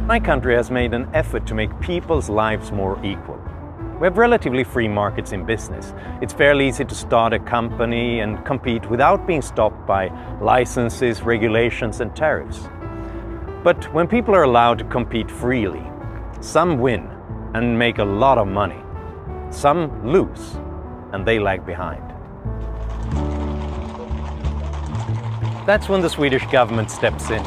My country has made an effort to make people's lives more equal. We have relatively free markets in business. It's fairly easy to start a company and compete without being stopped by licenses, regulations, and tariffs. But when people are allowed to compete freely, some win and make a lot of money. Some lose and they lag behind. That's when the Swedish government steps in.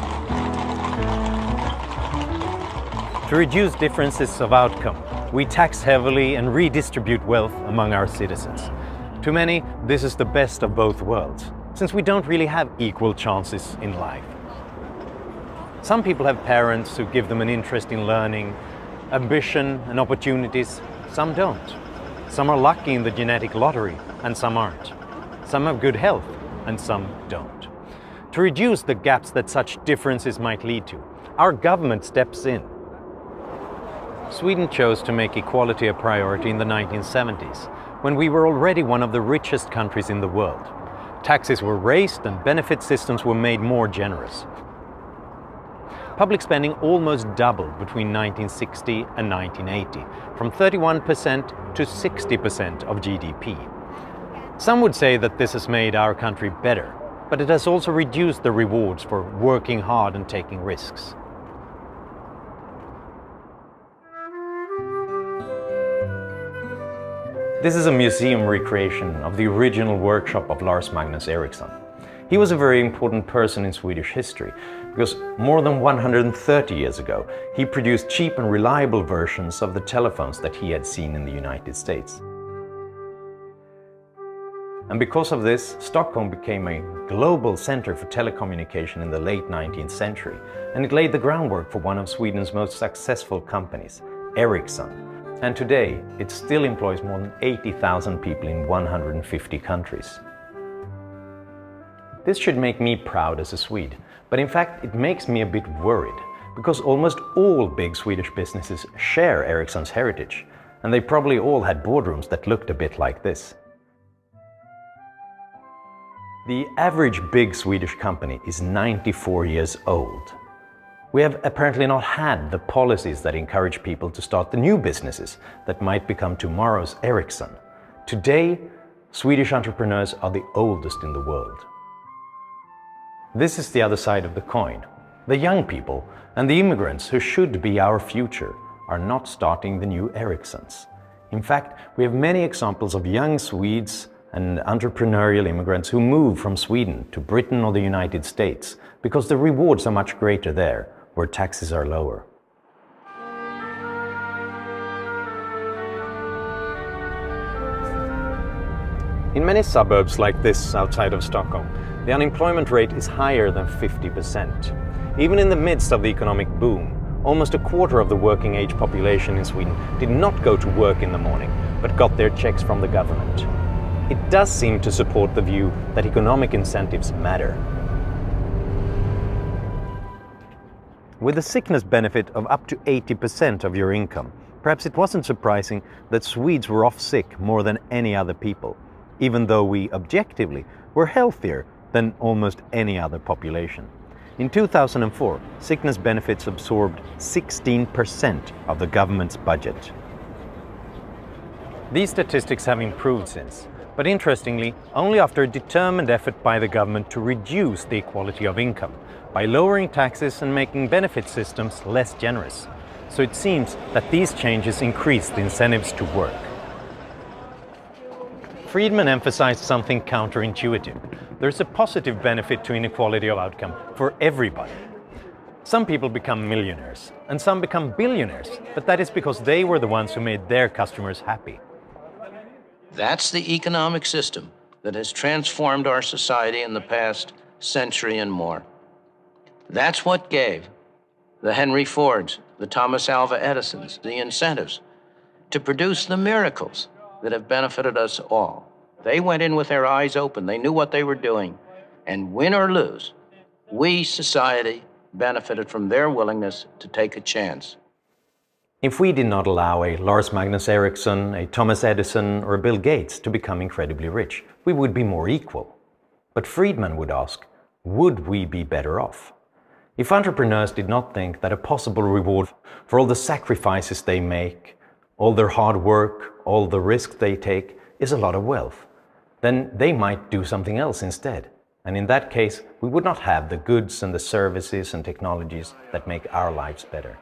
To reduce differences of outcome, we tax heavily and redistribute wealth among our citizens. To many, this is the best of both worlds, since we don't really have equal chances in life. Some people have parents who give them an interest in learning, ambition and opportunities. Some don't. Some are lucky in the genetic lottery and some aren't. Some have good health and some don't. To reduce the gaps that such differences might lead to, our government steps in. Sweden chose to make equality a priority in the 1970s, when we were already one of the richest countries in the world. Taxes were raised and benefit systems were made more generous. Public spending almost doubled between 1960 and 1980, from 31% to 60% of GDP. Some would say that this has made our country better, but it has also reduced the rewards for working hard and taking risks. This is a museum recreation of the original workshop of Lars Magnus Ericsson. He was a very important person in Swedish history because more than 130 years ago, he produced cheap and reliable versions of the telephones that he had seen in the United States. And because of this, Stockholm became a global center for telecommunication in the late 19th century, and it laid the groundwork for one of Sweden's most successful companies, Ericsson. And today, it still employs more than 80,000 people in 150 countries. This should make me proud as a Swede, but in fact it makes me a bit worried, because almost all big Swedish businesses share Ericsson's heritage, and they probably all had boardrooms that looked a bit like this. The average big Swedish company is 94 years old. We have apparently not had the policies that encourage people to start the new businesses that might become tomorrow's Ericsson. Today, Swedish entrepreneurs are the oldest in the world. This is the other side of the coin. The young people and the immigrants who should be our future are not starting the new Ericssons. In fact, we have many examples of young Swedes and entrepreneurial immigrants who move from Sweden to Britain or the United States because the rewards are much greater there, where taxes are lower. In many suburbs like this outside of Stockholm, the unemployment rate is higher than 50%. Even in the midst of the economic boom, almost a quarter of the working age population in Sweden did not go to work in the morning, but got their checks from the government. It does seem to support the view that economic incentives matter. With a sickness benefit of up to 80% of your income, perhaps it wasn't surprising that Swedes were off sick more than any other people, even though we objectively were healthier than almost any other population. In 2004, sickness benefits absorbed 16% of the government's budget. These statistics have improved since, but interestingly, only after a determined effort by the government to reduce the equality of income, by lowering taxes and making benefit systems less generous. So it seems that these changes increase the incentives to work. Friedman emphasized something counterintuitive. There's a positive benefit to inequality of outcome for everybody. Some people become millionaires and some become billionaires, but that is because they were the ones who made their customers happy. That's the economic system that has transformed our society in the past century and more. That's what gave the Henry Fords, the Thomas Alva Edisons, the incentives to produce the miracles that have benefited us all. They went in with their eyes open. They knew what they were doing. And win or lose, we, society, benefited from their willingness to take a chance. If we did not allow a Lars Magnus Ericsson, a Thomas Edison, or a Bill Gates to become incredibly rich, we would be more equal. But Friedman would ask, would we be better off? If entrepreneurs did not think that a possible reward for all the sacrifices they make, all their hard work, all the risks they take is a lot of wealth, then they might do something else instead. And in that case, we would not have the goods and the services and technologies that make our lives better.